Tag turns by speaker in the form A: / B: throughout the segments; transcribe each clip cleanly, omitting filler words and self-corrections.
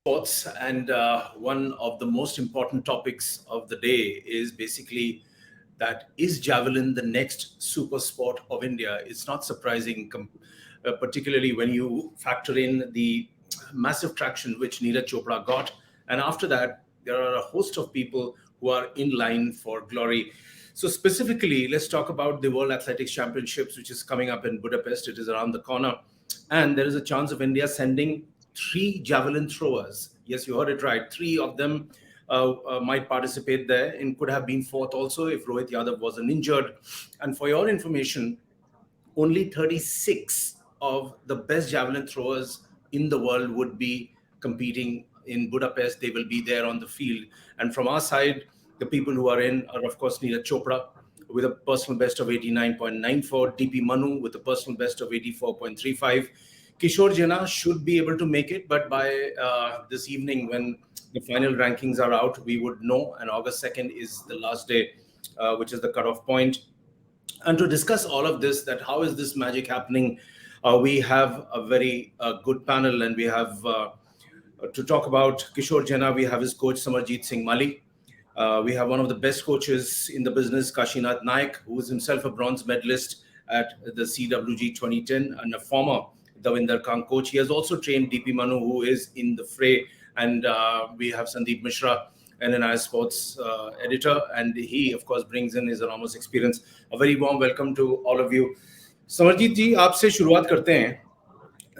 A: Sports, and one of the most important topics of the day is basically that is javelin the next super sport of India? It's not surprising, particularly when you factor in the massive traction which Neeraj Chopra got, and after that there are a host of people who are in line for glory. So specifically, let's talk about the World Athletics Championships, which is coming up in Budapest. It is around the corner, and there is a chance of India sending three javelin throwers. Yes, you heard it right. Three of them might participate there, and could have been fourth also if Rohit Yadav wasn't injured. And for your information, only 36 of the best javelin throwers in the world would be competing in Budapest. They will be there on the field. And from our side, the people who are in are, of course, Neeraj Chopra with a personal best of 89.94, DP Manu with a personal best of 84.35. Kishore Jena should be able to make it, but by this evening, when the final rankings are out, we would know. And August 2nd is the last day, which is the cutoff point. And to discuss all of this, that how is this magic happening, we have a very good panel, and we have to talk about Kishore Jena. We have his coach Samarjeet Singh Mali. We have one of the best coaches in the business, Kashinath Naik, who is himself a bronze medalist at the CWG 2010 and a former Davinder Khan coach. He has also trained DP Manu, who is in the fray, and we have Sandeep Mishra, NNI Sports editor, and he, of course, brings in his enormous experience. A very warm welcome to all of you. Samarjeet जी, आपसे शुरुआत करते हैं.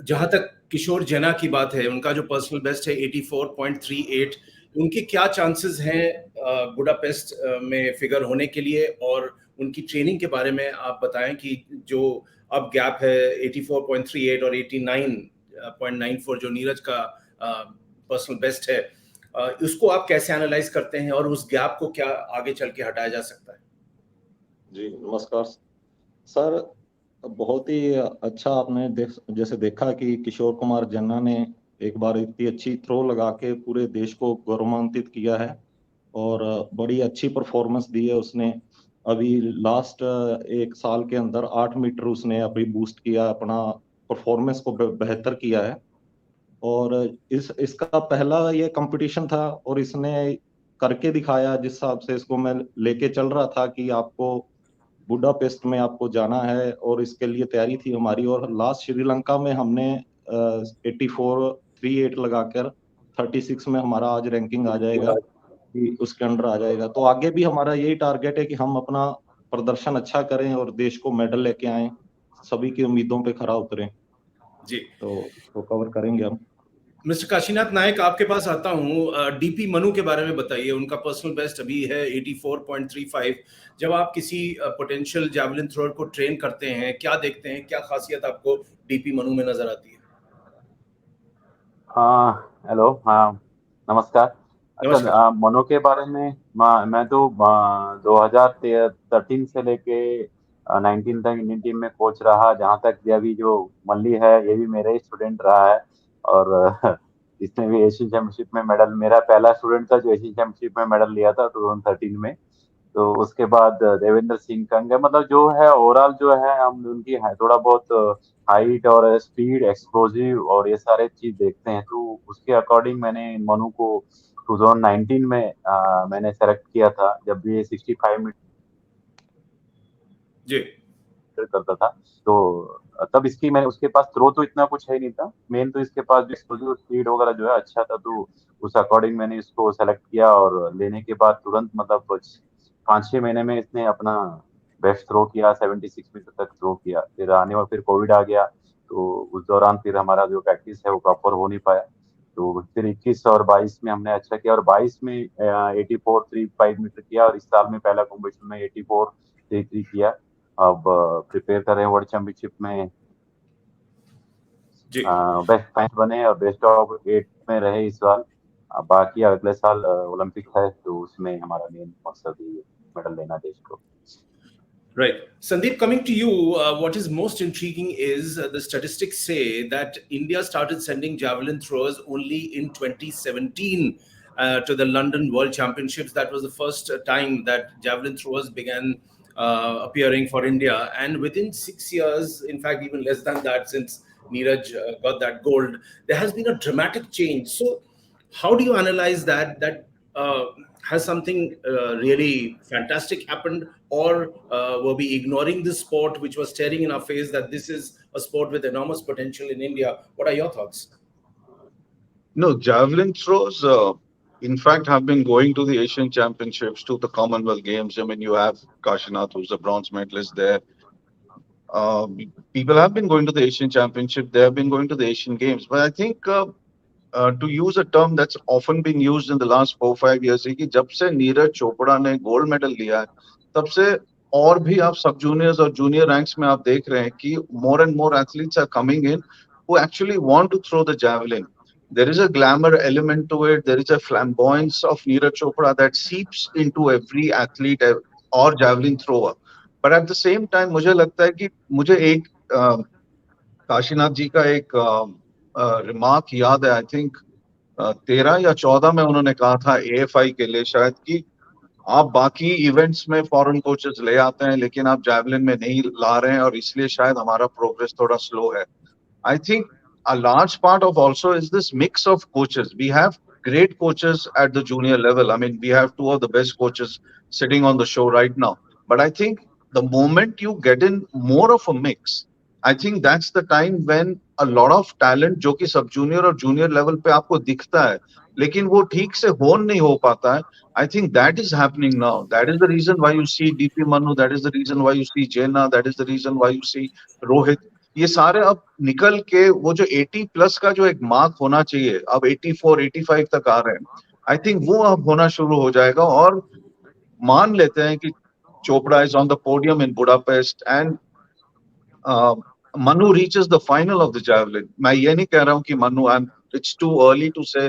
A: जहां तक किशोर जेना की बात है, उनका जो पर्सनल बेस्ट है 84.38, उनके क्या चांसेस हैं बुडापेस्ट में फिगर होने के लिए, और उनकी ट्रेनिंग के बारे में आप बताएं कि जो अब गैप है 84.38 और 89.94 जो नीरज का पर्सनल बेस्ट है, उसको आप कैसे एनालाइज करते हैं, और उस गैप को क्या आगे चल के हटाया जा सकता है?
B: जी नमस्कार सर. बहुत ही अच्छा आपने जैसे देखा कि किशोर कुमार जेना ने एक बार इतनी अच्छी थ्रो लगा के पूरे देश को गौरवान्वित किया है और बड़ी अच्छी परफॉर्मेंस दी है उसने. अभी लास्ट एक साल के अंदर 8 मीटर उसने अभी बूस्ट किया, अपना परफॉर्मेंस को बेहतर किया है. और इसका पहला ये कंपटीशन था और इसने करके दिखाया. जिस हिसाब से इसको मैं लेके चल रहा था कि आपको बुडापेस्ट में आपको जाना है, और इसके लिए तैयारी थी हमारी. और लास्ट श्रीलंका में हमने 84.38 लगाकर 36 में हमारा आज रैंकिंग आ जाएगा कि उसके अंडर आ जाएगा. तो आगे भी हमारा यही टारगेट है कि हम अपना प्रदर्शन अच्छा करें और देश को मेडल लेके आए, सभी की उम्मीदों पे खरा उतरें
A: जी.
B: तो कवर करेंगे हम.
A: मिस्टर काशीनाथ नायक, आपके पास आता हूँ. डीपी मनु के बारे में बताइए. उनका पर्सनल बेस्ट अभी है 84.35. जब आप किसी पोटेंशियल जैवलिन थ्रोअर को ट्रेन करते हैं, क्या देखते हैं, क्या खासियत आपको डीपी मनु में नजर आती है?
C: हेलो, नमस्कार. अच्छा, मनु के बारे में मैं तो 2013 से लेके 19 तक इंडियन टीम में कोच रहा. जहाँ तक अभी जो मल्ली है, ये भी मेरा ही स्टूडेंट रहा है, और इसने भी एशियन चैंपियनशिप में मेडल, मेरा पहला स्टूडेंट था जो एशियन चैंपियनशिप में मेडल लिया था 2013 में. तो उसके बाद देवेंद्र सिंह कंगे, मतलब जो है ओवरऑल जो है हम उनकी है थोड़ा बहुत हाइट और स्पीड, एक्सप्लोजिव और ये सारे चीज देखते हैं. तो उसके अकॉर्डिंग मैंने मनु को 2019 में मैंने सेलेक्ट किया था, जब भी 65 मीटर
A: जी
C: करता था. तो तब इसकी मैंने, उसके पास थ्रो तो इतना कुछ है नहीं था, मेन तो इसके पास एक्सप्लोजिव स्पीड वगैरह जो है अच्छा था. तो उस अकॉर्डिंग मैंने इसको सेलेक्ट किया, और लेने के बाद तुरंत मतलब 5-6 महीने में इसने अपना बेस्ट थ्रो किया, 76 मीटर तक थ्रो किया. फिर कोविड आ गया, तो उस दौरान फिर हमारा जो प्रैक्टिस है वो प्रॉपर हो नहीं पाया. तो फिर 21 और 22 में हमने अच्छा किया, और 22 में 84.35 मीटर किया, और इस साल में पहला कॉम्पिटिशन में 84.33 किया. अब प्रिपेयर कर रहे हैं वर्ल्ड चैंपियनशिप में. बेस्ट 5 बने और बेस्ट ऑफ 8 में रहे इस साल. बाकी अगले साल ओलंपिक है, तो उसमें हमारा मेन मकसद ही मेडल लेना देश को.
A: Right. Sandeep, coming to you, what is most intriguing is the statistics say that India started sending javelin throwers only in 2017 to the London World Championships. That was the first time that javelin throwers began appearing for India. And within 6 years, in fact, even less than that, since Neeraj got that gold, there has been a dramatic change. So How do you analyze that? Has something really fantastic happened, or were we ignoring this sport, which was staring in our face that this is a sport with enormous potential in India? What are your thoughts?
D: No, javelin throws, in fact, have been going to the Asian Championships, to the Commonwealth Games. I mean, you have Kashinath, who's a bronze medalist there. Uh, People have been going to the Asian Championship. They have been going to the Asian Games. But I think to use a term that's often been used in the last 4-5 years, है कि जब से नीरज चोपड़ा ने gold medal लिया है, तब से और भी आप सब जूनियर्स और जूनियर रैंक्स में आप देख रहे हैं कि more and more athletes are coming in who actually want to throw the javelin. There is a glamour element to it. There is a flamboyance of Neeraj Chopra that seeps into every athlete or javelin thrower. But at the same time, मुझे लगता है कि मुझे एक काशीनाथ जी का एक remark याद है. आई थिंक 13 या 14 में उन्होंने कहा था AFI के लिए शायद कि आप बाकी इवेंट्स में फॉरेन कोचेस ले आते हैं, लेकिन आप जैवलिन में नहीं ला रहे हैं, और इसलिए शायद हमारा प्रोग्रेस थोड़ा स्लो है. I think a large part of also is this mix of coaches. We have great coaches at the junior level. I mean, we have two of the best coaches sitting on the show right now. But I think the moment you get in more of a mix, I think that's the time when a lot of talent जो कि सब junior और junior level पे आपको दिखता है, लेकिन वो ठीक से होन नहीं हो पाता है. I think that is happening now. That is the reason why you see DP Manu. That is the reason why you see Jena. That is the reason why you see Rohit. ये सारे अब निकल के वो जो 80+ का जो एक मार्क होना चाहिए, अब 84, 85 तक आ रहे हैं. आई थिंक वो अब होना शुरू हो जाएगा, और मान लेते हैं कि Chopra is on the podium in Budapest and Manu reaches the final of the javelin. मैं ये नहीं कह रहा हूँ कि Manu, it's too early to say,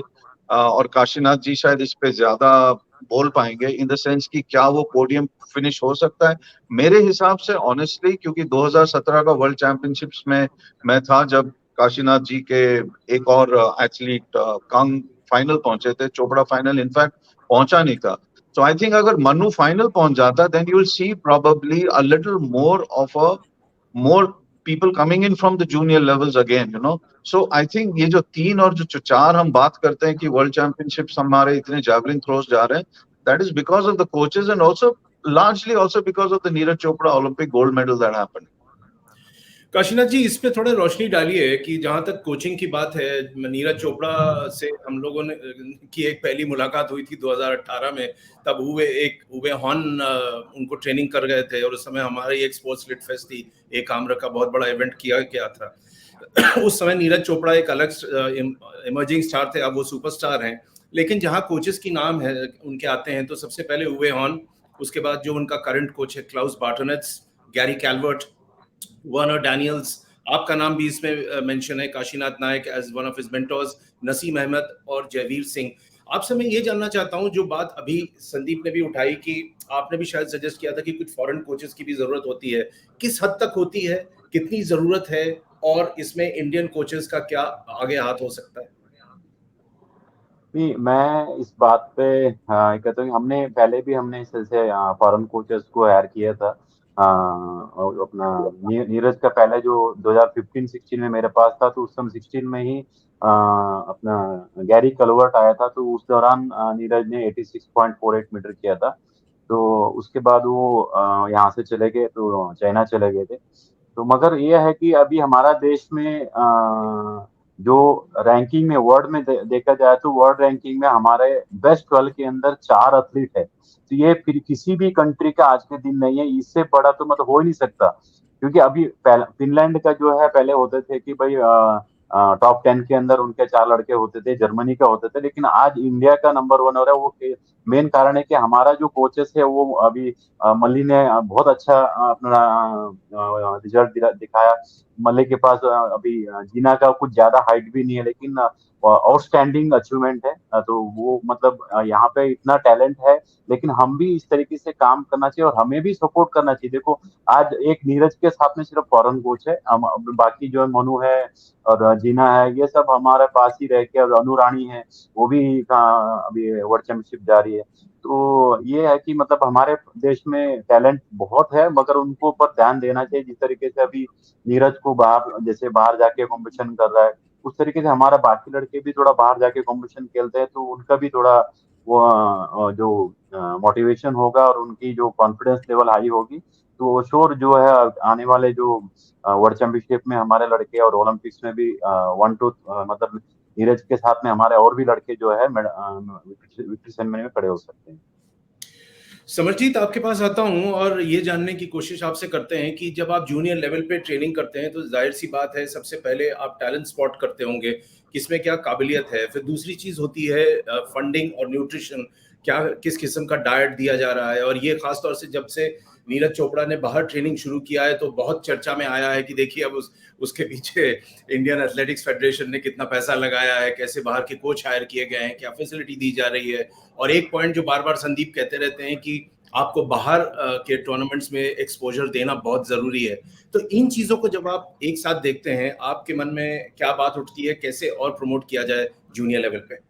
D: और काशीनाथ जी शायद इस पे ज्यादा बोल पाएंगे इन द सेंस कि क्या वो पोडियम फिनिश हो सकता है. मेरे हिसाब से ऑनेस्टली, क्योंकि 2017 का वर्ल्ड चैंपियनशिप्स में मैं था जब काशीनाथ जी के एक और एथलीट कंग फाइनल पहुंचे थे. चोपड़ा फाइनल इनफैक्ट पहुंचा नहीं था. So I think अगर मनु फाइनल पहुंच जाता, then you will see probably a little more people coming in from the junior levels again, you know. So I think ये जो 3 और जो 4 हम बात करते हैं कि वर्ल्ड चैंपियनशिप्स हमारे इतने javelin throws जा रहे हैं, that is because of the coaches and also largely also because of the Neeraj Chopra Olympic gold medal that happened.
A: Kashinath जी, इस पे थोड़ा रोशनी डालिए कि जहां तक कोचिंग की बात है, नीरज चोपड़ा से हम लोगों ने की एक पहली मुलाकात हुई थी 2018 में. तब हुए हॉन उनको ट्रेनिंग कर गए थे, और उस समय हमारी एक स्पोर्ट्स लिट फेस्ट थी, एक आम्र का बहुत बड़ा इवेंट किया गया था. उस समय नीरज चोपड़ा एक अलग इमर्जिंग स्टार थे, अब वो सुपरस्टार हैं. लेकिन जहां कोचेस की नाम है उनके आते हैं, तो सबसे पहले हुए हॉन, उसके बाद जो उनका करंट कोच है Klaus Bartonietz, Gary Calvert, Werner Daniels, आपका नाम भी इसमें मेंशन है, Kashinath Naik as one of his mentors, Naseem Ahmed और जयवीर सिंह. आपसे मैं ये जानना चाहता हूं, जो बात अभी संदीप ने भी उठाई कि आपने भी शायद सजेस्ट किया था कि कुछ फॉरेन कोचेस की भी जरूरत होती है. किस हद तक होती है, कितनी जरूरत है, और इसमें इंडियन कोचेस का क्या आगे हाथ हो सकता है?
C: नहीं, मैं इस बात पे कहता हूँ, हमने पहले भी हमने इस तरह से फॉरेन कोचेस को हायर किया था. और अपना नीरज का पहले जो 2015-16 में मेरे पास था, तो उस समय 16 में ही अपना गैरी कलवर्ट आया था. तो उस दौरान नीरज ने 86.48 मीटर किया था. तो उसके बाद वो यहाँ से चले गए, तो चाइना चले गए थे. तो मगर ये है कि अभी हमारा देश में जो रैंकिंग में वर्ल्ड में देखा जाए, तो वर्ल्ड रैंकिंग में हमारे बेस्ट 12 के अंदर 4 एथलीट है. तो ये फिर किसी भी कंट्री का आज के दिन नहीं है. इससे बड़ा तो मतलब हो ही नहीं सकता, क्योंकि अभी फिनलैंड का जो है, पहले होते थे कि भाई टॉप 10 के अंदर उनके 4 लड़के होते थे, जर्मनी का होते थे, लेकिन आज इंडिया का नंबर 1 हो रहा है. वो मेन कारण है कि हमारा जो कोचेस है वो अभी मल्ली ने बहुत अच्छा अपना रिजल्ट दिखाया. मल्ली के पास अभी जीना का कुछ ज्यादा हाइट भी नहीं है, लेकिन आउटस्टैंडिंग अचीवमेंट है. तो वो मतलब यहाँ पे इतना टैलेंट है, लेकिन हम भी इस तरीके से काम करना चाहिए और हमें भी सपोर्ट करना चाहिए. देखो, आज एक नीरज के साथ में सिर्फ फॉरेन कोच है, बाकी जो मनु है और जीना है, ये सब हमारे पास ही रह के, और अनु रानी है, वो भी अभी वर्ल्ड चैंपियनशिप जा रही है. तो ये है कि मतलब हमारे देश में टैलेंट बहुत है, मगर उनको ऊपर ध्यान देना चाहिए. जिस तरीके से अभी नीरज को बाहर जाके कॉम्पिटिशन कर रहा है, उस तरीके से हमारा बाकी लड़के भी थोड़ा बाहर जाके कंपटीशन खेलते हैं, तो उनका भी थोड़ा वो जो मोटिवेशन होगा और उनकी जो कॉन्फिडेंस लेवल हाई होगी, तो श्योर जो है आने वाले जो वर्ल्ड चैंपियनशिप में हमारे लड़के और ओलंपिक्स में भी वन टू मतलब नीरज के साथ में हमारे और भी लड़के जो है विक्ट्री सेरेमनी में खड़े हो सकते हैं।
A: समरजीत, आपके पास आता हूं और ये जानने की कोशिश आपसे करते हैं कि जब आप जूनियर लेवल पे ट्रेनिंग करते हैं तो जाहिर सी बात है सबसे पहले आप टैलेंट स्पॉट करते होंगे किसमें क्या काबिलियत है। फिर दूसरी चीज होती है फंडिंग और न्यूट्रिशन, क्या किस किस्म का डाइट दिया जा रहा है। और ये खास तौर से जब से नीरज चोपड़ा ने बाहर ट्रेनिंग शुरू किया है तो बहुत चर्चा में आया है कि देखिए अब उसके पीछे इंडियन एथलेटिक्स फेडरेशन ने कितना पैसा लगाया है, कैसे बाहर के कोच हायर किए गए हैं, क्या फैसिलिटी दी जा रही है। और एक पॉइंट जो बार बार संदीप कहते रहते हैं कि आपको बाहर के टूर्नामेंट्स में एक्सपोजर देना बहुत जरूरी है। तो इन चीजों को जब आप एक साथ देखते हैं, आपके मन में क्या बात उठती है, कैसे और प्रमोट किया जाए जूनियर लेवल पे?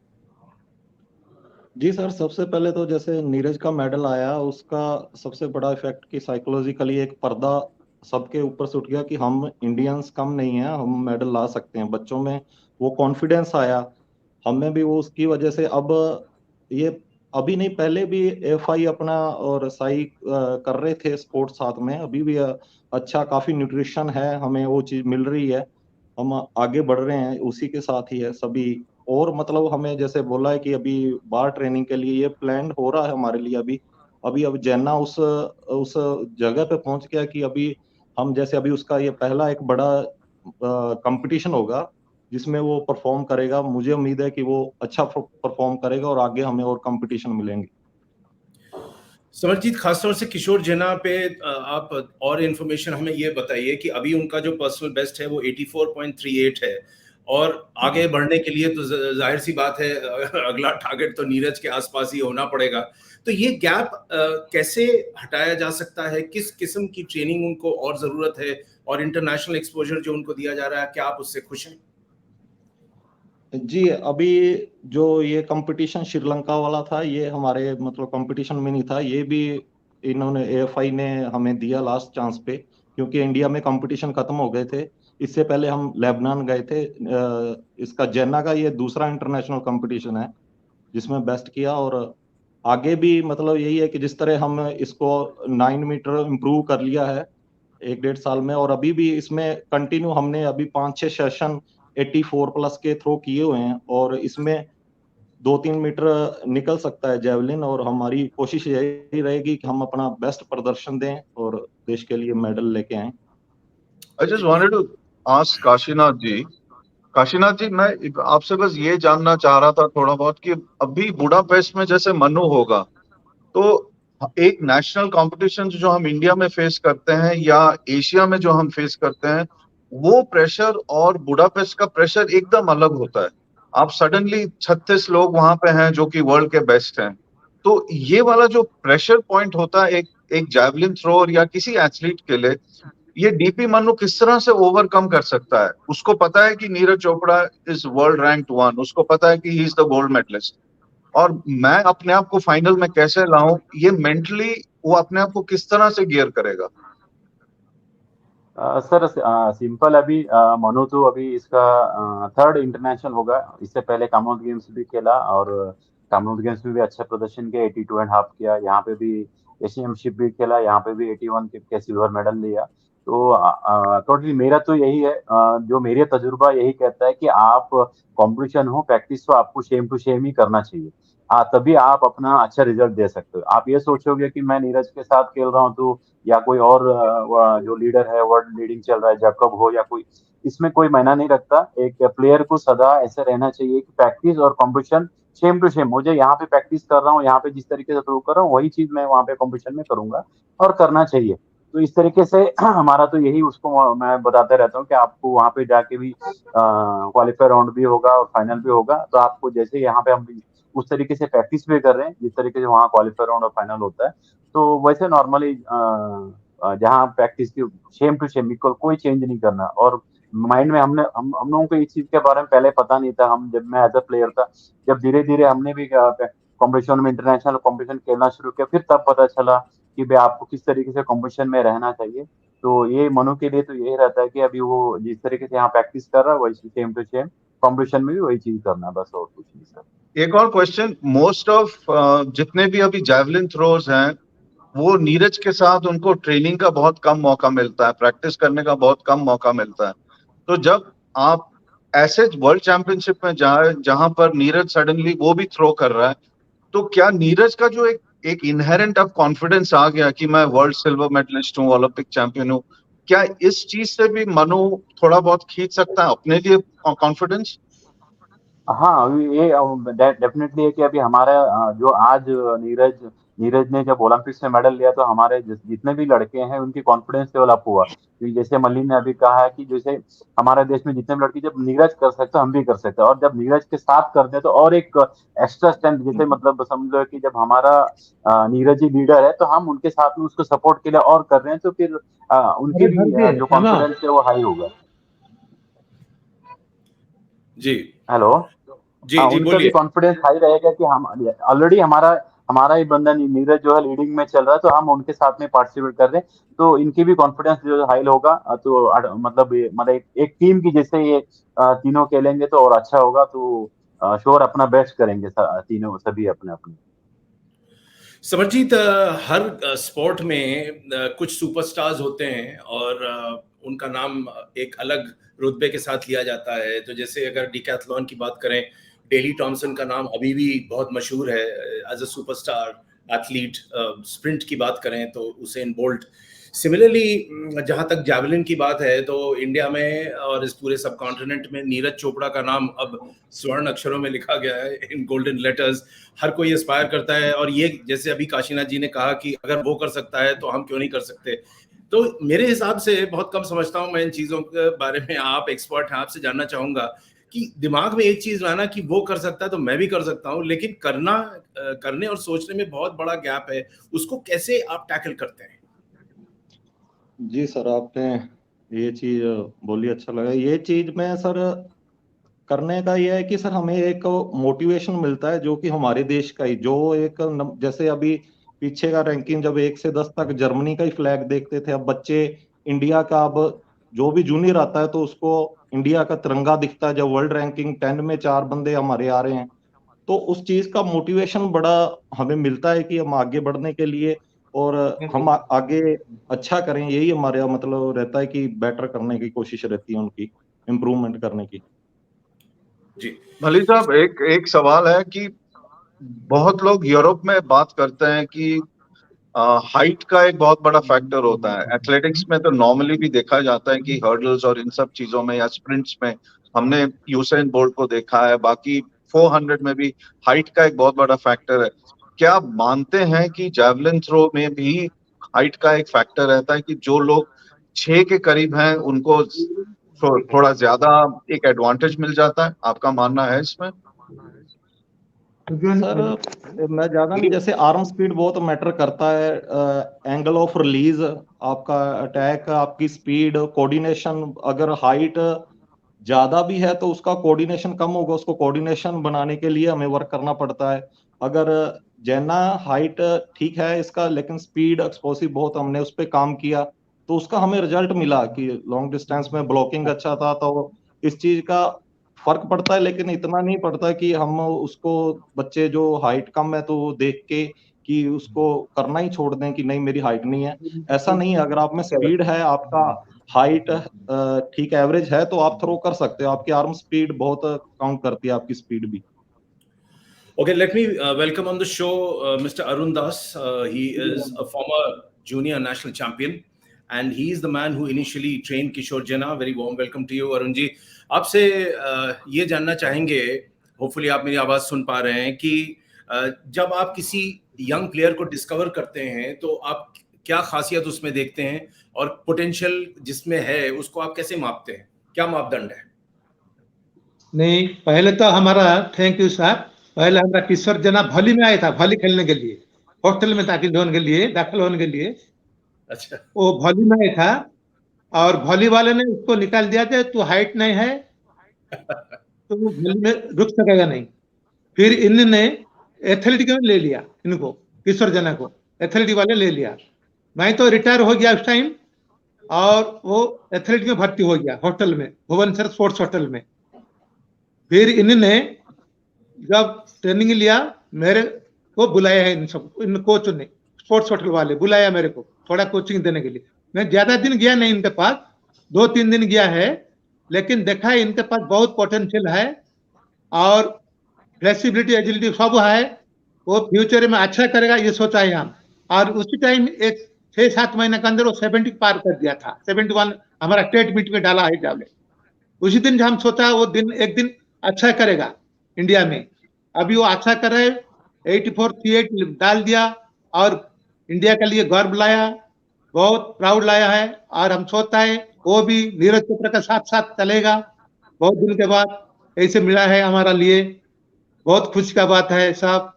B: जी सर, सबसे पहले तो जैसे नीरज का मेडल आया, उसका सबसे बड़ा इफेक्ट कि साइकोलॉजिकली एक पर्दा सबके ऊपर से उठ गया कि हम इंडियंस कम नहीं है, हम मेडल ला सकते हैं। बच्चों में वो कॉन्फिडेंस आया, हमें भी वो उसकी वजह से अब ये अभी नहीं, पहले भी एफआई अपना और साई कर रहे थे स्पोर्ट्स साथ में, अभी भी अच्छा काफी न्यूट्रिशन है, हमें वो चीज मिल रही है, हम आगे बढ़ रहे हैं, उसी के साथ ही है सभी। और मतलब हमें जैसे बोला है कि अभी बार ट्रेनिंग के लिए ये प्लान हो रहा है हमारे लिए। अभी अभी अब जैना उस जगह पे पहुंच गया कि अभी हम जैसे अभी उसका ये पहला एक बड़ा कंपटीशन होगा जिसमें वो परफॉर्म करेगा। मुझे उम्मीद है कि वो अच्छा परफॉर्म करेगा और आगे हमें और कंपटीशन मिलेंगे।
A: समरजीत, खासतौर से किशोर जेना पे आप और इन्फॉर्मेशन हमें ये बताइए कि अभी उनका जो पर्सनल बेस्ट है वो 84.38 है और आगे बढ़ने के लिए तो जाहिर सी बात है अगला टारगेट तो नीरज के आसपास ही होना पड़ेगा। तो ये गैप कैसे हटाया जा सकता है, किस किस्म की ट्रेनिंग उनको और जरूरत है, और इंटरनेशनल एक्सपोजर जो उनको दिया जा रहा है, क्या आप उससे खुश हैं?
B: जी, अभी जो ये कंपटीशन श्रीलंका वाला था, ये हमारे मतलब कंपटीशन में नहीं था, ये भी इन्होंने एएफआई ने हमें दिया लास्ट चांस पे, क्योंकि इंडिया में कंपटीशन खत्म हो गए थे। इससे पहले हम लेबनान गए थे। इसका जेना का ये दूसरा इंटरनेशनल कंपटीशन है जिसमें बेस्ट किया। और आगे भी मतलब यही है कि जिस तरह हम इसको 9 मीटर इम्प्रूव कर लिया है 1 डेढ़ साल में, और अभी भी इसमें कंटिन्यू हमने अभी 5-6 सेशन 84+ के थ्रो किए हुए हैं, और इसमें 2-3 मीटर निकल सकता है जेवलिन। और हमारी कोशिश यही रहेगी कि हम अपना बेस्ट प्रदर्शन दें और देश के लिए मेडल लेके आए।
D: I just wanted to ask Kashinath जी, मैं आपसे बस ये जानना चाह रहा था थोड़ा बहुत कि अभी बुडापेस्ट में जैसे मनु होगा, तो एक नेशनल कॉम्पिटिशन जो हम इंडिया में फेस करते हैं या एशिया में जो हम फेस करते हैं, वो प्रेशर और बुडापेस्ट का प्रेशर एकदम अलग होता है। आप सडनली 36 लोग वहां पे हैं जो कि वर्ल्ड के बेस्ट हैं, तो ये वाला जो प्रेशर पॉइंट होता है एक जैवलिन थ्रोअर या किसी एथलीट के लिए, ये डीपी मन्नू किस तरह से ओवरकम कर सकता है? उसको पता है कि Neeraj Chopra is world ranked 1, उसको पता है कि he is the gold medallist, और मैं अपने आप को फाइनल में कैसे लाऊं, ये मेंटली वो अपने आप को किस तरह से गियर करेगा?
C: सर सिंपल अभी मनु तो अभी इसका थर्ड इंटरनेशनल होगा। इससे पहले कॉमनवेल्थ गेम्स भी खेला और कॉमनवेल्थ गेम्स में भी अच्छा प्रदर्शन किया, 82.5 किया। यहाँ पे भी एशियन चैंपियनशिप भी खेला, यहाँ पे भी 81 के सिल्वर मेडल लिया। तो टोटली मेरा तो यही है, जो मेरे तजुर्बा यही कहता है कि आप कंपटीशन हो, प्रैक्टिस हो, आपको सेम टू सेम ही करना चाहिए। तभी आप अपना अच्छा रिजल्ट दे सकते हो। आप ये सोचोगे कि मैं नीरज के साथ खेल रहा हूँ तो या कोई और जो लीडर है, वर्ल्ड लीडिंग चल रहा है, जैकब हो या कोई, इसमें कोई मायना नहीं रखता। एक प्लेयर को सदा ऐसे रहना चाहिए कि प्रैक्टिस और कंपटीशन सेम टू सेम। मुझे यहाँ पे प्रैक्टिस कर रहा हूँ, यहाँ पे जिस तरीके से थ्रो कर रहा हूँ, वही चीज मैं वहाँ पे कंपटीशन में करूंगा और करना चाहिए। तो इस तरीके से हमारा तो यही, उसको मैं बताते रहता हूँ कि आपको वहाँ पे जाके भी क्वालिफायर राउंड भी होगा और फाइनल भी होगा। तो आपको जैसे यहाँ पे हम उस तरीके से प्रैक्टिस भी कर रहे हैं जिस तरीके से वहाँ क्वालिफायर राउंड और फाइनल होता है, तो वैसे नॉर्मली जहाँ प्रैक्टिस की सेम टू सेम इक्वल, कोई चेंज नहीं करना। और माइंड में हम लोगों को इस चीज के बारे में पहले पता नहीं था। हम जब मैं एज अ प्लेयर था, जब धीरे धीरे हमने भी कॉम्पिटिशन में इंटरनेशनल कॉम्पिटिशन खेलना शुरू किया, फिर तब पता चला कि भाई आपको किस तरीके से कॉम्पिटिशन में रहना चाहिए। तो ये मनु के लिए तो यही रहता है कि अभी वो जिस तरीके से यहाँ प्रैक्टिस कर रहा है वैसे सेम टू सेम कंपटीशन में भी वही चीज करना है, बस और कुछ नहीं सर।
D: एक और क्वेश्चन, मोस्ट ऑफ जितने भी अभी जैवलिन थ्रोज हैं वो नीरज के साथ उनको ट्रेनिंग का बहुत कम मौका मिलता है, प्रैक्टिस करने का बहुत कम मौका मिलता है। तो जब आप ऐसे वर्ल्ड चैंपियनशिप में जहां पर नीरज सडनली वो भी थ्रो कर रहा है, तो क्या नीरज का जो एक इनहेरेंट अब कॉन्फिडेंस आ गया कि मैं वर्ल्ड सिल्वर मेडलिस्ट हूँ, ओलंपिक चैंपियन हूँ, क्या इस चीज से भी मनु थोड़ा बहुत खींच सकता है अपने लिए कॉन्फिडेंस?
C: हाँ, ये डेफिनेटली है कि अभी हमारा जो आज नीरज नीरज ने जब ओलंपिक्स में मेडल लिया तो हमारे जितने भी लड़के हैं उनकी कॉन्फिडेंस लेवल अप हुआ, क्योंकि जैसे मलिन ने अभी कहा है कि जैसे हमारे देश में जितने भी लड़के, जब नीरज कर सकते हम भी कर सकते हैं, और जब नीरज के साथ करते हैं तो और एक एक्स्ट्रा स्ट्रेंथ, जैसे मतलब समझ लो कि जब हमारा नीरज ही लीडर है तो हम उनके साथ में उसको सपोर्ट के लिए और कर रहे हैं, तो फिर उनकी
E: अरे
C: भी
E: भर दे
C: जो
E: हेमा।
C: कॉन्फिडेंस है वो हाई होगा।
A: जी
C: हेलो।
A: जी
C: हाँ,
A: जी
C: उनका भी
A: बोलिए।
C: कॉन्फिडेंस हाई रहेगा कि हम ऑलरेडी हमारा हमारा ही बंदा नीरज जो है लीडिंग में चल रहा है, तो हम उनके साथ में पार्टिसिपेट कर रहे हैं, तो इनकी भी कॉन्फिडेंस जो हाई होगा। तो मतलब एक टीम की जैसे ये तीनों खेलेंगे तो और अच्छा होगा, तो श्योर अपना बेस्ट करेंगे तीनों सभी अपने अपने।
A: समरजीत, हर स्पोर्ट में कुछ सुपरस्टार्स होते हैं और उनका नाम एक अलग रुतबे के साथ लिया जाता है। तो जैसे अगर डिकैथलॉन की बात करें, डेली टॉमसन का नाम अभी भी बहुत मशहूर है as a superstar athlete. Sprint की बात करें तो उसेन बोल्ट। सिमिलरली जहां तक जैवलिन की बात है तो इंडिया में और इस पूरे सब कॉन्टिनेंट में नीरज चोपड़ा का नाम अब स्वर्ण अक्षरों में लिखा गया है, इन गोल्डन लेटर्स। हर कोई एस्पायर करता है, और ये जैसे अभी काशीनाथ जी ने कहा कि अगर वो कर सकता है तो हम क्यों नहीं कर सकते। तो मेरे हिसाब से बहुत कम समझता हूं मैं इन चीजों के बारे में, आप एक्सपर्ट हैं, आपसे जानना चाहूंगा कि दिमाग में एक चीज लाना कि वो कर सकता है तो मैं भी कर सकता हूं, लेकिन करने और सोचने में बहुत बड़ा गैप है। उसको कैसे आप टैकल करते हैं?
B: जी सर, आपने ये चीज बोली, अच्छा लगा। ये चीज में सर करने का ये है कि सर हमें एक मोटिवेशन मिलता है जो कि हमारे देश का ही जो एक जैसे अभी पीछे का रैंकिंग जब 1 से 10 तक जर्मनी का ही फ्लैग देखते थे, अब बच्चे इंडिया का, अब जो भी जूनियर आता है तो उसको इंडिया का तिरंगा दिखता है। जब वर्ल्ड रैंकिंग 10 में 4 बंदे हमारे आ रहे हैं तो उस चीज का मोटिवेशन बड़ा हमें मिलता है कि हम आगे बढ़ने के लिए और हम आगे अच्छा करें। यही हमारा मतलब रहता है कि बेटर करने की कोशिश रहती है, उनकी इम्प्रूवमेंट करने की।
A: जी
D: भली साहब, एक एक सवाल है कि बहुत लोग यूरोप में बात करते हैं कि हाइट का एक बहुत बड़ा फैक्टर होता है। एथलेटिक्स में तो नॉर्मली भी देखा जाता है कि हर्डल्स और इन सब चीजों में या स्प्रिंट्स में हमने यूसेन बोल्ट को देखा है, बाकी 400 में भी हाइट का एक बहुत बड़ा फैक्टर है। क्या आप मानते हैं कि जैवलिन थ्रो में भी हाइट का एक फैक्टर रहता है कि जो लोग 6 के करीब हैं उनको थोड़ा ज्यादा एक एडवांटेज मिल जाता है? आपका मानना है इसमें?
B: सर मैं ज्यादा नहीं, जैसे आर्म स्पीड बहुत मैटर करता है, एंगल ऑफ रिलीज, आपका अटैक, आपकी स्पीड, कोऑर्डिनेशन। अगर हाइट ज्यादा भी है तो उसका कोऑर्डिनेशन कम होगा, उसको कोऑर्डिनेशन बनाने के लिए हमें वर्क करना पड़ता है। अगर जैना हाइट ठीक है इसका, लेकिन स्पीड एक्सप्लोसिव बहुत, हमने उस पर काम किया तो उसका हमें रिजल्ट मिला कि लॉन्ग डिस्टेंस में ब्लॉकिंग अच्छा था। तो इस चीज का फर्क पड़ता है, लेकिन इतना नहीं पड़ता कि हम उसको, बच्चे जो हाइट कम है तो वो देख के कि उसको करना ही छोड़ दें कि नहीं मेरी हाइट नहीं है। ऐसा नहीं है, अगर आप में स्पीड है, आपका हाइट ठीक एवरेज है तो आप थ्रो कर सकते हो। आपकी आर्म स्पीड बहुत काउंट करती है, आपकी स्पीड भी।
A: Okay, let me welcome on the show Mr. Arun Das. He is a former junior national champion, and he is the man who initially trained Kishore Jena. Very warm welcome to you, Arun ji. आपसे ये जानना चाहेंगे, hopefully आप मेरी आवाज़ सुन पा रहे हैं, कि जब आप किसी यंग प्लेयर को डिस्कवर करते हैं तो आप क्या खासियत उसमें देखते हैं, और पोटेंशियल जिसमें है उसको आप कैसे मापते हैं? क्या मापदंड है?
E: नहीं, पहले तो हमारा थैंक यू साहब। पहले हमारा किशोर जना भली में आया था, भली खेलने के लिए, हॉस्टल में दाखिल होने के लिए
A: अच्छा।
E: वो भली में आया था, और भली वाले ने उसको निकाल दिया था, तू हाइट नहीं है तो वो भली में रुक सकेगा नहीं। फिर इन्होंने एथलेटिक में ले लिया, इनको किशोर जना को एथलेटिक वाले ले लिया। मैं तो रिटायर हो गया उस टाइम, और वो एथलेटिक में भर्ती हो गया हॉस्टल में, भुवनेश्वर स्पोर्ट्स हॉस्टल में। फिर इन्होंने जब ट्रेनिंग लिया मेरे को बुलाया है, इन कोच ने, स्पोर्ट्स होटल वाले बुलाया मेरे को थोड़ा कोचिंग देने के लिए। मैं ज्यादा दिन गया नहीं इनके पास, 2-3 दिन गया है, लेकिन देखा है इनके पास बहुत पोटेंशियल है और फ्लेक्सिबिलिटी एजिलिटी सब है, वो फ्यूचर में अच्छा करेगा ये सोचा है हम। और उसी टाइम एक 6-7 महीने के अंदर वो 70 पार कर दिया था, 71 हमारा स्टेट मीट में डाला है जावलिन। उसी दिन हम सोचा वो दिन एक दिन अच्छा करेगा इंडिया में, अभी वो अच्छा कर रहे, 84-38 डाल दिया और इंडिया के लिए गर्व लाया, बहुत प्राउड लाया है। और हम सोचता है वो भी नीरज चोपड़ा के साथ साथ चलेगा, बहुत दिन के बाद ऐसे मिला है हमारा लिए, बहुत खुशी का बात है साहब।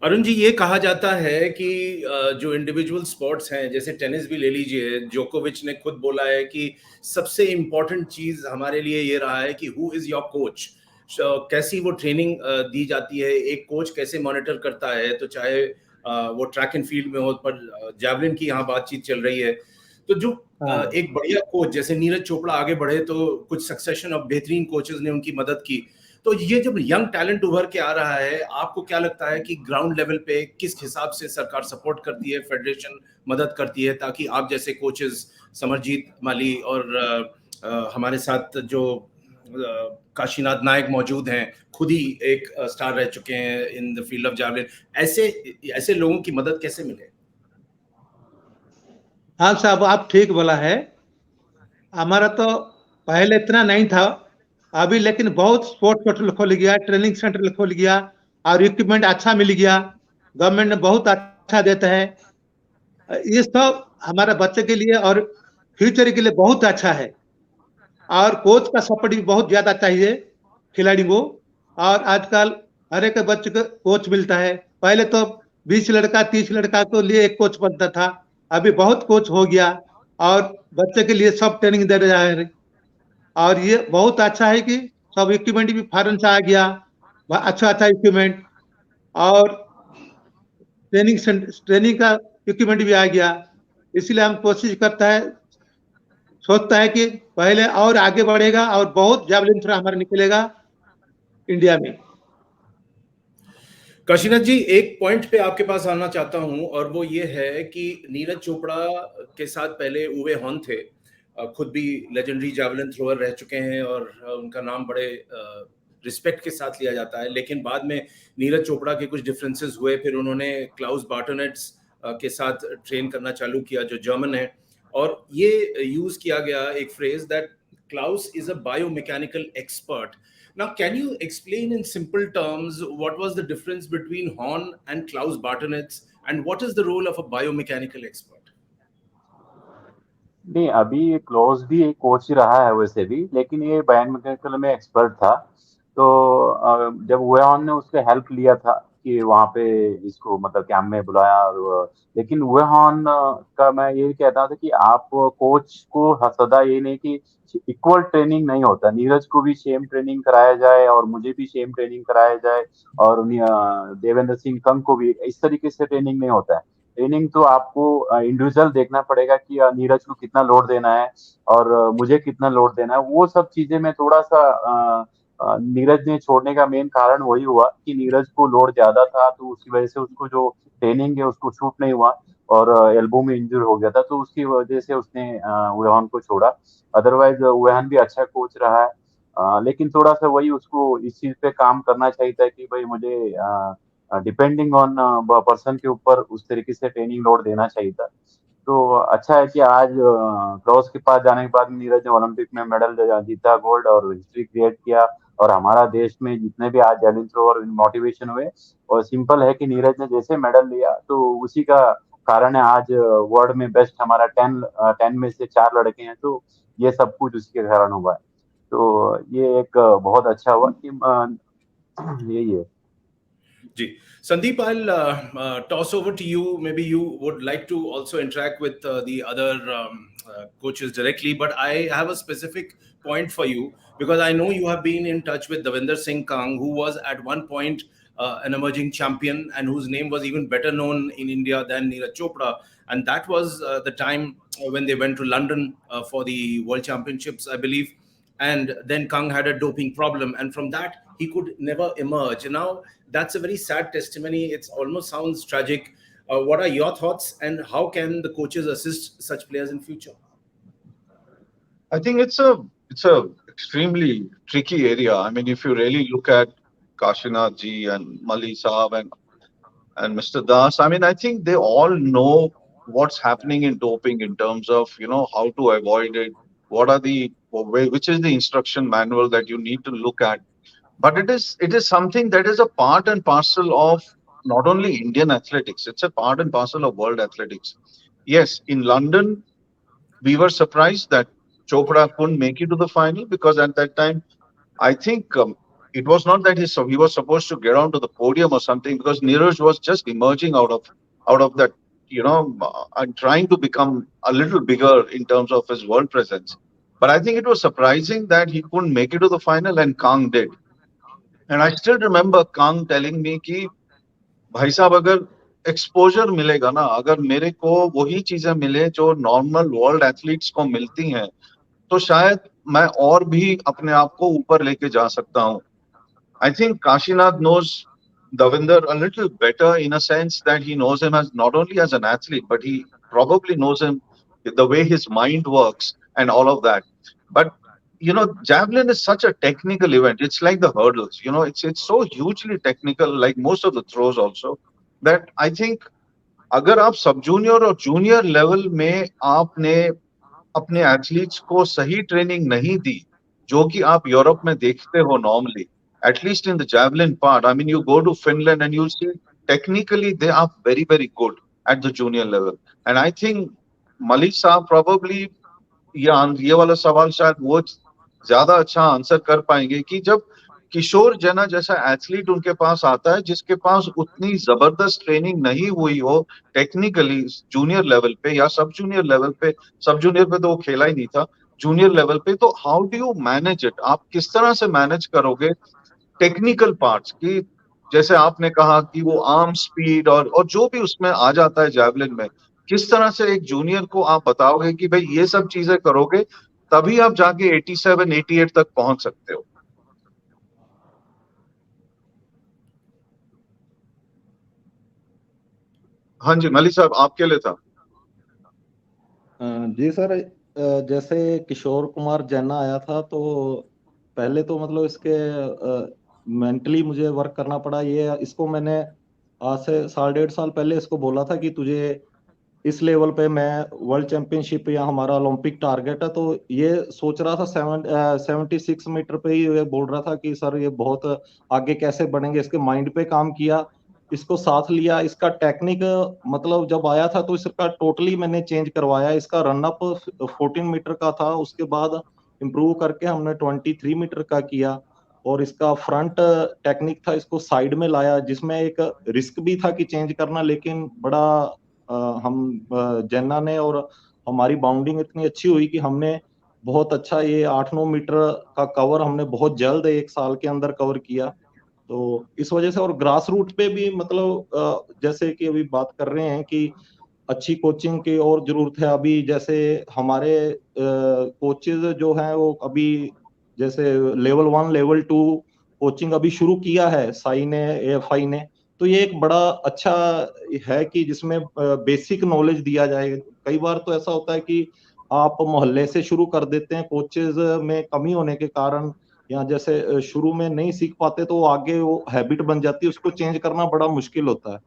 A: अरुण जी, ये कहा जाता है कि जो इंडिविजुअल स्पोर्ट्स हैं, जैसे टेनिस भी ले लीजिए, जोकोविच ने खुद बोला है कि सबसे इम्पोर्टेंट चीज हमारे लिए ये रहा है कि हु इज योर कोच, कैसी वो ट्रेनिंग दी जाती है, एक कोच कैसे मॉनिटर करता है। तो चाहे वो ट्रैक एंड फील्ड में हो, पर जैवलिन की यहाँ बातचीत चल रही है, तो जो एक बढ़िया कोच जैसे नीरज चोपड़ा आगे बढ़े तो कुछ सक्सेशन ऑफ बेहतरीन कोचेस ने उनकी मदद की। तो ये जब यंग टैलेंट उभर के आ रहा है, आपको क्या लगता है कि ग्राउंड लेवल पे किस हिसाब से सरकार सपोर्ट करती है, फेडरेशन मदद करती है, ताकि आप जैसे कोचेस समरजीत माली और हमारे साथ जो काशीनाथ नायक मौजूद हैं, खुद ही एक स्टार रह चुके हैं in the field of javelin, ऐसे लोगों की मदद कैसे मिले?
E: हाँ साहब, आप ठीक बोला है। हमारा तो पहले इतना नहीं था अभी, लेकिन बहुत स्पोर्ट्स होटल खोल गया, ट्रेनिंग सेंटर खोल गया और इक्विपमेंट अच्छा मिल गया, गवर्नमेंट ने बहुत अच्छा देता है। ये सब हमारा बच्चे के लिए और फ्यूचर के लिए बहुत अच्छा है। और कोच का सपोर्ट भी बहुत ज्यादा चाहिए खिलाड़ी को। और आजकल हर एक बच्चे को कोच मिलता है, पहले तो 20 लड़का 30 लड़का को लिए एक कोच बनता था, अभी बहुत कोच हो गया और बच्चे के लिए सब ट्रेनिंग दे रहा है। और ये बहुत अच्छा है कि सब इक्विपमेंट भी फॉरेन से आ गया, अच्छा इक्विपमेंट, और ट्रेनिंग का इक्विपमेंट भी आ गया। इसलिए हम कोशिश सोचता है कि पहले और आगे बढ़ेगा और बहुत जैवलिन थ्रो हमारा निकलेगा इंडिया में।
A: काशीनाथ जी, एक पॉइंट पे आपके पास आना चाहता हूं, और वो ये है कि नीरज चोपड़ा के साथ पहले उवे हॉन थे, खुद भी लेजेंडरी जैवलिन थ्रोअर रह चुके हैं और उनका नाम बड़े रिस्पेक्ट के साथ लिया जाता है। लेकिन बाद में नीरज चोपड़ा के कुछ डिफरेंसेस हुए, फिर उन्होंने क्लाउस बार्टनेट्स के साथ ट्रेन करना चालू किया, जो जर्मन है, और ये यूज किया गया एक phrase that Klaus is a biomechanical expert. Now, can you explain in simple terms what was the difference between Horn and Klaus Bartonetz, and what is the role of a biomechanical expert?
C: नहीं, अभी close भी एक coach ही रहा है वैसे भी, लेकिन ये बायोमैकेनिकल में एक्सपर्ट था। तो जब वुहान ने उसके हेल्प लिया था कि वहाँ पे इसको मतलब कैंप में बुलाया, और लेकिन वुहान का मैं ये कहता था कि आप कोच को सदा ये नहीं कि इक्वल ट्रेनिंग नहीं होता, नीरज को भी सेम ट्रेनिंग कराया जाए और मुझे भी सेम ट्रेनिंग कराया जाए, और देवेंद्र सिंह कंग को भी इस तरीके से ट्रेनिंग नहीं होता है। ट्रेनिंग तो आपको इंडिविजुअल देखना पड़ेगा कि नीरज को कितना लोड देना है और मुझे कितना लोड देना है। वो सब चीजें में थोड़ा सा नीरज ने छोड़ने का मेन कारण वही हुआ कि नीरज को लोड ज्यादा था, तो उसकी वजह से उसको जो ट्रेनिंग है उसको शूट नहीं हुआ और एल्बो में इंजर हो गया था, तो उसकी वजह से उसने वुहान को छोड़ा। अदरवाइज वुहान भी अच्छा कोच रहा है, लेकिन थोड़ा सा वही उसको इस चीज पे काम करना चाहिए था कि भाई मुझे डिपेंडिंग ऑन पर्सन के ऊपर उस तरीके से ट्रेनिंग लोड देना चाहिए था। तो अच्छा है कि आज क्लाउस के पास जाने के बाद नीरज ने ओलंपिक में मेडल जीता, गोल्ड, और हिस्ट्री क्रिएट किया, और हमारा देश में जितने भी आज जैवलिन थ्रोअर मोटिवेशन हुए, और सिंपल है कि नीरज ने जैसे मेडल लिया तो उसी का कारण है आज वर्ल्ड में बेस्ट हमारा 10 में से 4 लड़के हैं, तो ये सब कुछ उसके कारण हुआ है। तो ये एक बहुत अच्छा हुआ कि यही है
A: जी। Sandeep, I'll toss over to you. Maybe you would like to also interact with the other coaches directly, but I have a specific point for you, because I know you have been in touch with Davinder Singh Kang, who was at one point an emerging champion and whose name was even better known in India than Neeraj Chopra. And that was the time when they went to London for the World Championships, I believe. and then Kang had a doping problem, and from that he could never emerge. Now that's a very sad testimony. It almost sounds tragic. What are your thoughts, and how can the coaches assist such players in future?
D: I think it's a extremely tricky area. I mean, if you really look at Kashinath ji and Mali Saab and Mr. Das, I mean, I think they all know what's happening in doping in terms of, you know, how to avoid it. Which is the instruction manual that you need to look at. But it is something that is a part and parcel of not only Indian athletics, it's a part and parcel of world athletics. Yes, in London, we were surprised that Chopra couldn't make it to the final, because at that time, I think it was not that he was supposed to get onto the podium or something, because Neeraj was just emerging out of that, you know, and trying to become a little bigger in terms of his world presence. But I think it was surprising that he couldn't make it to the final, and Kang did. And I still remember Kang telling me कि भाई साहब अगर exposure मिलेगा ना, अगर मेरे को वही चीजें मिले जो नॉर्मल वर्ल्ड एथलीट्स को मिलती हैं, तो शायद मैं और भी अपने आप को ऊपर लेके जा सकता हूँ. I think Kashinath knows Davinder a little better, in a sense that he knows him as not only as an athlete, but he probably knows him the way his mind works and all of that. But you know, javelin is such a technical event. It's like the hurdles. You know, it's so hugely technical, like most of the throws also, that I think अगर आप सब junior और junior level में आपने अपने athletes को सही training नहीं दी, जो कि आप यूरोप में देखते हो normally, at least in the javelin part. I mean, you go to Finland and you'll see technically they are very, very good at the junior level. And I think Malik साहब probably ये वाला सवाल शायद वो ज्यादा अच्छा answer कर पाएंगे कि जब किशोर जेना जैसा एथलीट उनके पास आता है, जिसके पास उतनी जबरदस्त ट्रेनिंग नहीं हुई हो टेक्निकली जूनियर लेवल पे या सब जूनियर लेवल पे, सब जूनियर पे तो वो खेला ही नहीं था, जूनियर लेवल पे, तो how do you manage it? आप किस तरह से मैनेज करोगे टेक्निकल पार्ट्स की, जैसे आपने कहा कि वो आर्म स्पीड और जो भी उसमें आ जाता है जैवलिन में, किस तरह से एक जूनियर को आप बताओगे कि भाई ये सब चीजें करोगे तभी आप जाके 87, 88 तक पहुंच सकते हो. हाँ जी, मलिक साहब आपके लिए था.
B: जी सर, जैसे किशोर कुमार जैना आया था तो पहले तो मतलब इसके मेंटली मुझे वर्क करना पड़ा. ये इसको मैंने आज से 1.5 साल पहले इसको बोला था कि तुझे इस लेवल पे मैं वर्ल्ड चैंपियनशिप या हमारा ओलंपिक टारगेट है, तो ये सोच रहा था 76 मीटर पे ही ये बोल रहा था कि सर ये बहुत आगे कैसे बढ़ेंगे. इसके माइंड पे काम किया, इसको साथ लिया. इसका टेक्निक मतलब जब आया था तो इसका टोटली मैंने चेंज करवाया. इसका रन अप 14 मीटर का था, उसके बाद इम्प्रूव करके हमने 23 मीटर का किया. और इसका फ्रंट टेक्निक था, इसको साइड में लाया, जिसमें एक रिस्क भी था कि चेंज करना, लेकिन बड़ा हम जैना ने और हमारी बाउंडिंग इतनी अच्छी हुई कि हमने बहुत अच्छा ये 8-9 मीटर का कवर हमने बहुत जल्द 1 साल के अंदर कवर किया. तो इस वजह से और ग्रास रूट पे भी मतलब जैसे कि अभी बात कर रहे हैं कि अच्छी कोचिंग की और जरूरत है. अभी जैसे हमारे कोचेज जो हैं वो अभी जैसे लेवल 1 लेवल 2 कोचिंग अभी शुरू किया है साई ने, AFI ने. तो ये एक बड़ा अच्छा है कि जिसमें बेसिक नॉलेज दिया जाए. कई बार तो ऐसा होता है कि आप मोहल्ले से शुरू कर देते हैं, कोचेज में कमी होने के कारण या जैसे शुरू में नहीं सीख पाते तो आगे वो हैबिट बन जाती है, उसको चेंज करना बड़ा मुश्किल होता है.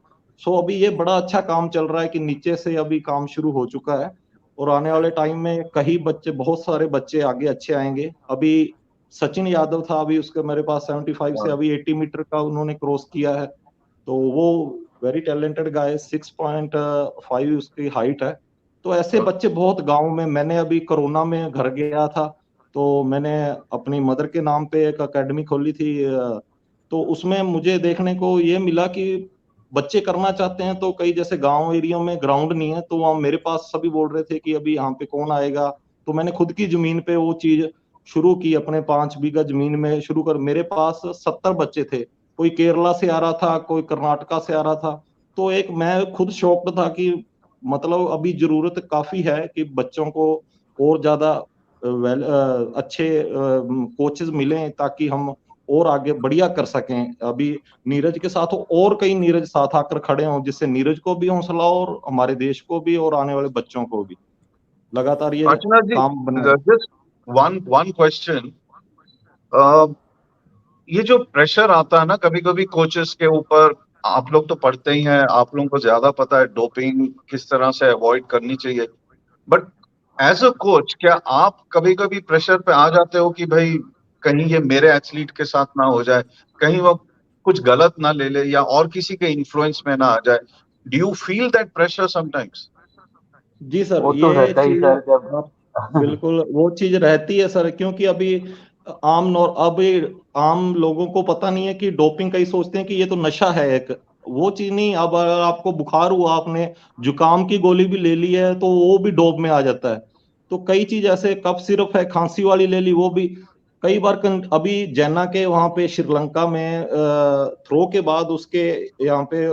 B: सो अभी ये बड़ा अच्छा काम चल रहा है कि नीचे से अभी काम शुरू हो चुका है और आने वाले टाइम में कई बच्चे, बहुत सारे बच्चे आगे अच्छे आएंगे. अभी सचिन यादव था, अभी उसके मेरे पास 75 से अभी 80 मीटर का उन्होंने क्रॉस किया है. तो वो वेरी टैलेंटेड गाय, 6.5 उसकी हाइट है. तो ऐसे बच्चे बहुत गांव में, मैंने अभी कोरोना में घर गया था तो मैंने अपनी मदर के नाम पे एक एकेडमी खोली थी. तो उसमें मुझे देखने को ये मिला कि बच्चे करना चाहते हैं तो कई जैसे गांव एरिया में ग्राउंड नहीं है, तो वहाँ मेरे पास सभी बोल रहे थे कि अभी यहाँ पे कौन आएगा. तो मैंने खुद की जमीन पे वो चीज शुरू की, अपने 5 बीघा जमीन में शुरू कर. मेरे पास 70 बच्चे थे, कोई केरला से आ रहा था, कोई कर्नाटका से आ रहा था. तो एक मैं खुद शॉक्ड था कि मतलब अभी जरूरत काफी है कि बच्चों को और ज्यादा अच्छे कोचेस मिलें ताकि हम और आगे बढ़िया कर सकें। अभी नीरज के साथ और कई नीरज साथ आकर खड़े हों, जिससे नीरज को भी हौसला और हमारे देश को भी और आने वाले बच्चों को भी लगातार ये
D: काशीनाथ जी,
B: काम बने।
D: just one question. ये जो प्रेशर आता है ना कभी कभी कोचेस के ऊपर, आप लोग तो पढ़ते ही हैं, आप लोगों को ज्यादा पता है डोपिंग किस तरह से अवॉइड करनी चाहिए, बट एज अ कोच क्या आप कभी कभी प्रेशर पे आ जाते हो कि भाई कहीं ये मेरे एथलीट के साथ ना हो जाए, कहीं वो कुछ गलत ना ले ले या और किसी के इन्फ्लुएंस में ना आ जाए? Do you feel that pressure sometimes?
B: जी सर,
C: वो तो
B: ये
C: रहता ही
B: चीज
C: सर जब
B: बिल्कुल वो चीज रहती है सर, क्योंकि अभी आम लोगों को पता नहीं है कि डोपिंग, कई सोचते हैं कि ये तो नशा है एक, वो चीज नहीं। अब अगर आपको बुखार हुआ, आपने जुकाम की गोली भी ले ली है तो वो भी डोप में आ जाता है। तो कई चीज ऐसे, कफ सिरप है, खांसी वाली ले ली, वो भी कई बार अभी जैना के वहां पे श्रीलंका में थ्रो के बाद उसके यहाँ पे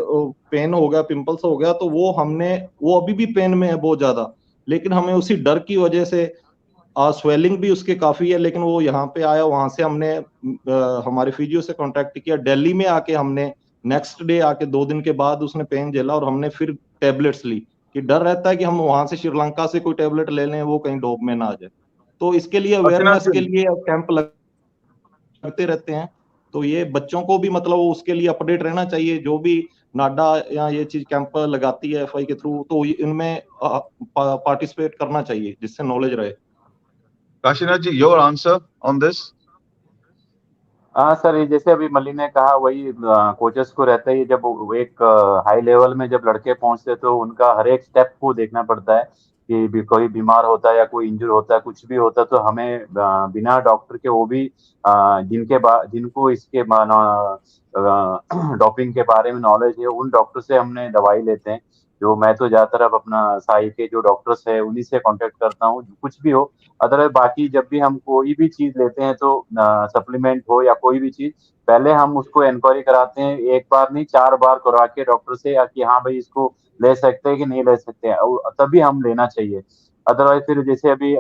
B: पेन हो गया, पिंपल्स हो गया, तो वो अभी भी पेन में है बहुत ज्यादा, लेकिन हमें उसी डर की वजह से स्वेलिंग भी उसके काफी है, लेकिन वो यहाँ पे आया, वहां से हमने हमारे फिजियो से कांटेक्ट किया, दिल्ली में आके हमने नेक्स्ट डे आके 2 दिन के बाद उसने पेन झेला और हमने फिर टेबलेट्स ली, कि डर रहता है कि हम वहां से श्रीलंका से कोई टेबलेट ले लें वो कहीं डोप में ना आ जाए। तो इसके लिए अवेयरनेस के लिए कैंप लगते रहते हैं। तो ये बच्चों को भी मतलब उसके लिए अपडेट रहना चाहिए, जो भी नाडा या ये चीज कैंप लगाती है एफआई के थ्रू, तो इनमें पार्टिसिपेट करना चाहिए जिससे नॉलेज रहे।
D: काशीनाथ जी, योर आंसर ऑन दिस?
C: हाँ सर, ये जैसे अभी मल्ली ने कहा वही कोचेस को रहता है, जब वो एक हाई लेवल में जब लड़के पहुंचते तो उनका हर एक स्टेप को देखना पड़ता है कि भी कोई बीमार होता है या कोई इंजर होता है, कुछ भी होता है तो हमें बिना डॉक्टर के, वो भी जिनको इसके डॉपिंग के बारे में नॉलेज है, उन डॉक्टर से हमने दवाई लेते हैं। जो मैं तो ज्यादातर अब अपना साई के जो डॉक्टर्स है उन्हीं से कांटेक्ट करता हूँ, कुछ भी हो। अदरवाइज बाकी जब भी हम कोई भी चीज लेते हैं तो सप्लीमेंट हो या कोई भी चीज, पहले हम उसको इंक्वायरी कराते हैं, एक बार नहीं 4 बार करवा के डॉक्टर से, या कि हाँ भाई इसको ले सकते हैं कि नहीं ले सकते हैं, तभी हम लेना चाहिए। अदरवाइज फिर जैसे अभी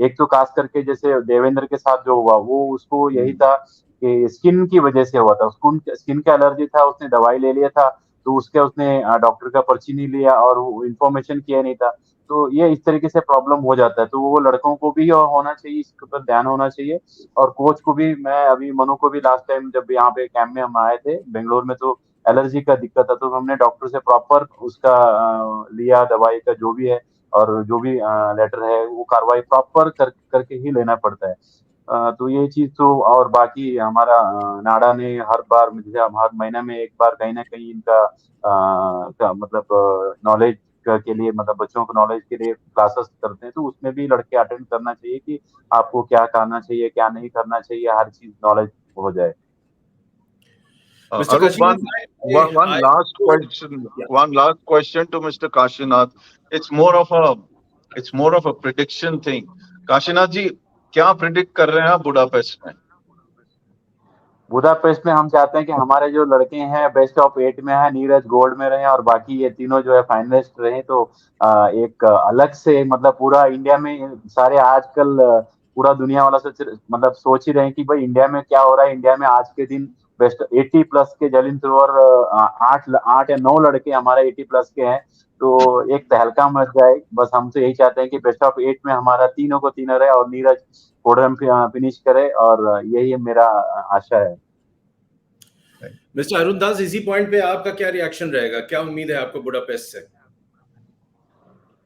C: एक तो खास करके जैसे देवेंद्र के साथ जो हुआ, वो उसको यही था कि स्किन की वजह से हुआ था, उसको स्किन का एलर्जी था, उसने दवाई ले लिया था, तो उसने डॉक्टर का पर्ची नहीं लिया और इन्फॉर्मेशन किया नहीं था, तो ये इस तरीके से प्रॉब्लम हो जाता है। तो वो लड़कों को भी होना चाहिए, इसके ऊपर ध्यान होना चाहिए, और कोच को भी। मैं अभी मनु को भी लास्ट टाइम जब यहाँ पे कैंप में हम आए थे बेंगलोर में, तो एलर्जी का दिक्कत था, तो हमने डॉक्टर से प्रॉपर उसका लिया दवाई का जो भी है, और जो भी लेटर है वो कार्रवाई प्रॉपर करके ही लेना पड़ता है। तो ये चीज तो, और बाकी हमारा नाडा ने हर बार, जैसे हम हर महीना में एक बार कहीं ना कहीं इनका मतलब नॉलेज के लिए, मतलब बच्चों को नॉलेज के लिए क्लासेस करते हैं, तो उसमें भी लड़के अटेंड करना चाहिए कि आपको क्या करना चाहिए क्या नहीं करना चाहिए, हर चीज नॉलेज हो जाए।
A: Mr.
D: Arup,
A: Kashinath,
D: one last question. One last question to Mr. Kashinath. It's more of a prediction thing. Kashinath जी, क्या प्रिडिक्ट कर रहे हैं आप बुडापेस्ट में?
C: बुडापेस्ट में हम चाहते हैं कि हमारे जो लड़के हैं बेस्ट ऑफ 8 में है, नीरज गोल्ड में रहे और बाकी ये तीनों जो है फाइनलिस्ट रहे, तो एक अलग से, मतलब पूरा इंडिया में सारे आजकल पूरा दुनिया वाला मतलब सोच ही रहे हैं कि भाई इंडिया में क्या हो रहा है। इंडिया में आज के दिन बेस्ट 80 प्लस के जैवलिन थ्रोअर 8 या 9 लड़के हमारे 80 प्लस के हैं, तो एक तहलका मच जाए। बस हम तो यही चाहते हैं कि बेस्ट ऑफ 8 में हमारा तीनों को तीनों रहे और नीरज पोडियम फिनिश करे, और यही मेरा आशा है।
A: मिस्टर अरुण दास, इसी पॉइंट पे आपका क्या रिएक्शन रहेगा? क्या उम्मीद है आपको बुडापेस्ट से?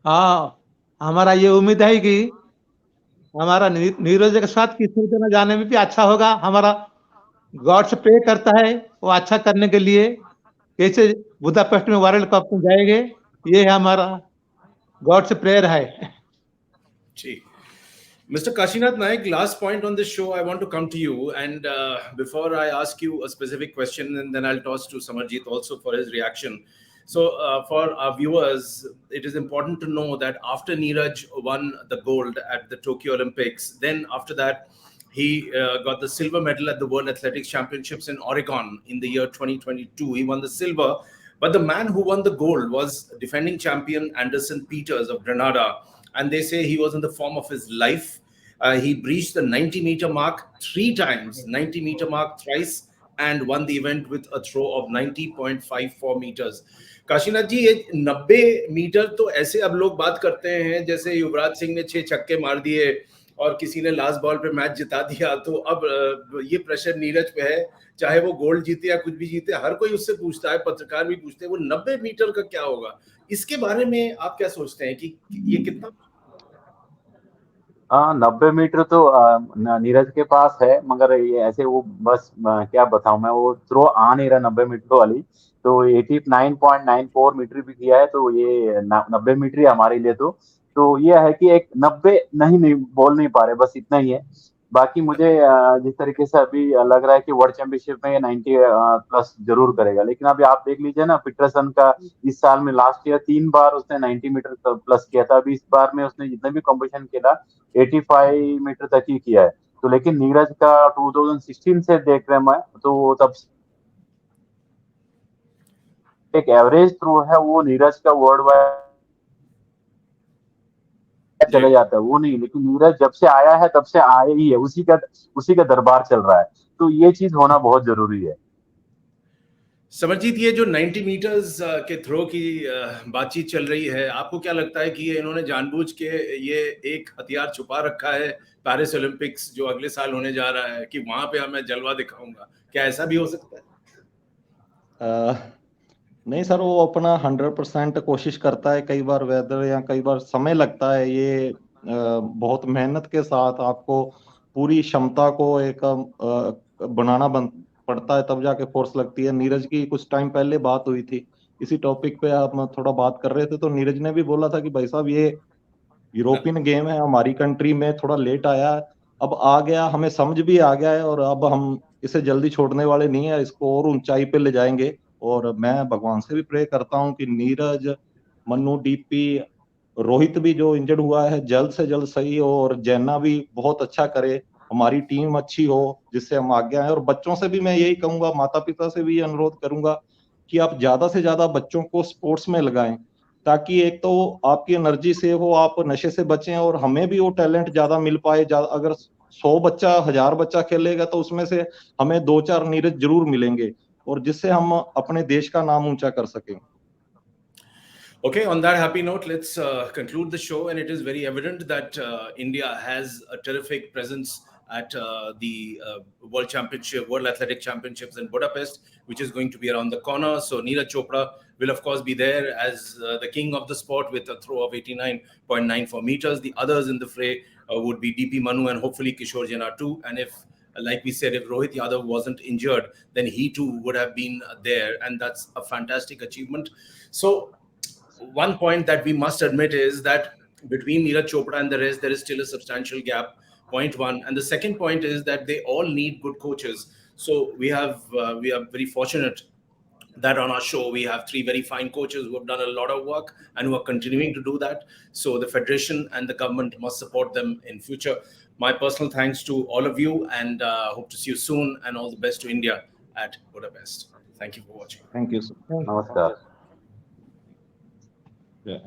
E: हाँ, हमारा ये उम्मीद है कि हमारा नीरज के साथ किसी तरह जाने में भी अच्छा होगा। हमारा गॉड से प्रे करता है वो अच्छा करने के लिए, कैसे बुडापेस्ट में वर्ल्ड कप में जाएंगे, ये हमारा गॉड से प्रेयर है।
A: जी। Mr. Kashinath Naik, last point on this show, I want to come to you. And before I ask you a specific question, and then I'll toss to Samarjit also for his reaction. So for our viewers, it is important to know that after Neeraj won the gold at the Tokyo Olympics, then after that, he got the silver medal at the World Athletics Championships in Oregon in the year 2022. He won the silver. But the man who won the gold was defending champion Anderson Peters of Grenada. And they say he was in the form of his life. He breached the 90-meter mark 3 times, 90-meter mark thrice, and won the event with a throw of 90.54 meters. Kashinath जी, ये 90 metre तो ऐसे अब लोग बात करते हैं जैसे युवराज सिंह ने 6 छक्के मार दिए और किसी ने लास्ट बॉल पे मैच जिता दिया, तो अब ये प्रेशर नीरज पे है, चाहे वो गोल्ड जीते या कुछ भी जीते, हर कोई उससे पूछता है, पत्रकार भी पूछते हैं वो 90 मीटर का क्या होगा। इसके बारे में आप क्या सोचते हैं कि ये कितना?
C: 90 मीटर तो नीरज के पास है, मगर ये ऐसे वो बस क्या बताऊं मैं, वो थ्रो आ नहीं रहा 90 मीटर वाली, तो 89.94 मीटर भी किया है, तो ये 90 मीटर ही हमारे लिए तो ये है कि एक 90 नहीं बोल नहीं पा रहे, बस इतना ही है। बाकी मुझे जिस तरीके से अभी लग रहा है कि वर्ल्ड चैंपियनशिप में ये 90 प्लस जरूर करेगा, लेकिन अभी आप देख लीजिए ना, पीटरसन का इस साल में लास्ट ईयर 3 बार उसने 90 मीटर प्लस किया था, अभी इस बार में उसने जितने भी कॉम्पिटिशन खेला 85 मीटर तक ही किया है। तो लेकिन नीरज का 2016 से देख रहे हैं मैं, तो तब एक एवरेज थ्रो है वो नीरज का वर्ल्ड वाइड चले जाता है वो नहीं, लेकिन नीरज जब से आया है तब से आया ही है, उसी का दरबार चल रहा है, तो ये चीज होना बहुत जरूरी है।
A: समरजीत, ये जो 90 मीटर्स के थ्रो की बातचीत चल रही है, आपको क्या लगता है कि ये इन्होंने जानबूझ के ये एक हथियार छुपा रखा है पेरिस ओलंपिक्स जो अगले साल होने जा रहा है, कि वहां पे मैं जलवा दिखाऊंगा? क्या ऐसा भी हो सकता है?
B: नहीं सर, वो अपना 100% कोशिश करता है। कई बार वेदर या कई बार समय लगता है, ये बहुत मेहनत के साथ आपको पूरी क्षमता को एक बनाना पड़ता है, तब जाके फोर्स लगती है। नीरज की कुछ टाइम पहले बात हुई थी इसी टॉपिक पे, आप थोड़ा बात कर रहे थे, तो नीरज ने भी बोला था कि भाई साहब ये यूरोपियन गेम है, हमारी कंट्री में थोड़ा लेट आया, अब आ गया, हमें समझ भी आ गया है, और अब हम इसे जल्दी छोड़ने वाले नहीं है, इसको और ऊंचाई पे ले जाएंगे। और मैं भगवान से भी प्रे करता हूँ कि नीरज, मन्नू, डीपी, रोहित भी जो इंजर्ड हुआ है जल्द से जल्द सही हो, और जैना भी बहुत अच्छा करे, हमारी टीम अच्छी हो, जिससे हम आगे आए। और बच्चों से भी मैं यही कहूंगा, माता पिता से भी अनुरोध करूंगा कि आप ज्यादा से ज्यादा बच्चों को स्पोर्ट्स में लगाएं, ताकि एक तो आपकी एनर्जी सेव हो, आप नशे से बचें, और हमें भी वो टैलेंट ज्यादा मिल पाए। अगर 100 बच्चा, 1000 बच्चा खेलेगा तो उसमें से हमें 2-4 नीरज जरूर मिलेंगे, और जिससे हम अपने देश का नाम ऊंचा कर सकें।
A: Okay, on that happy note, let's conclude the show. And it is very evident that India has a terrific presence at the World Championship, World Athletic Championships in Budapest, which is going to be around the corner. So Neeraj Chopra will, of course, be there as the king of the sport with a throw of 89.94 meters. The others in the fray would be DP Manu and hopefully Kishore Jena too. And if, like we said, if Rohit Yadav wasn't injured, then he too would have been there. And that's a fantastic achievement. So one point that we must admit is that between Neeraj Chopra and the rest, there is still a substantial gap. Point one, and the second point is that they all need good coaches. So we are very fortunate that on our show we have 3 very fine coaches who have done a lot of work and who are continuing to do that. So the federation and the government must support them in future. My personal thanks to all of you, and hope to see you soon, and all the best to India at Budapest. Thank you for watching.
B: Thank you sir.
C: नमस्कार।
B: Yeah.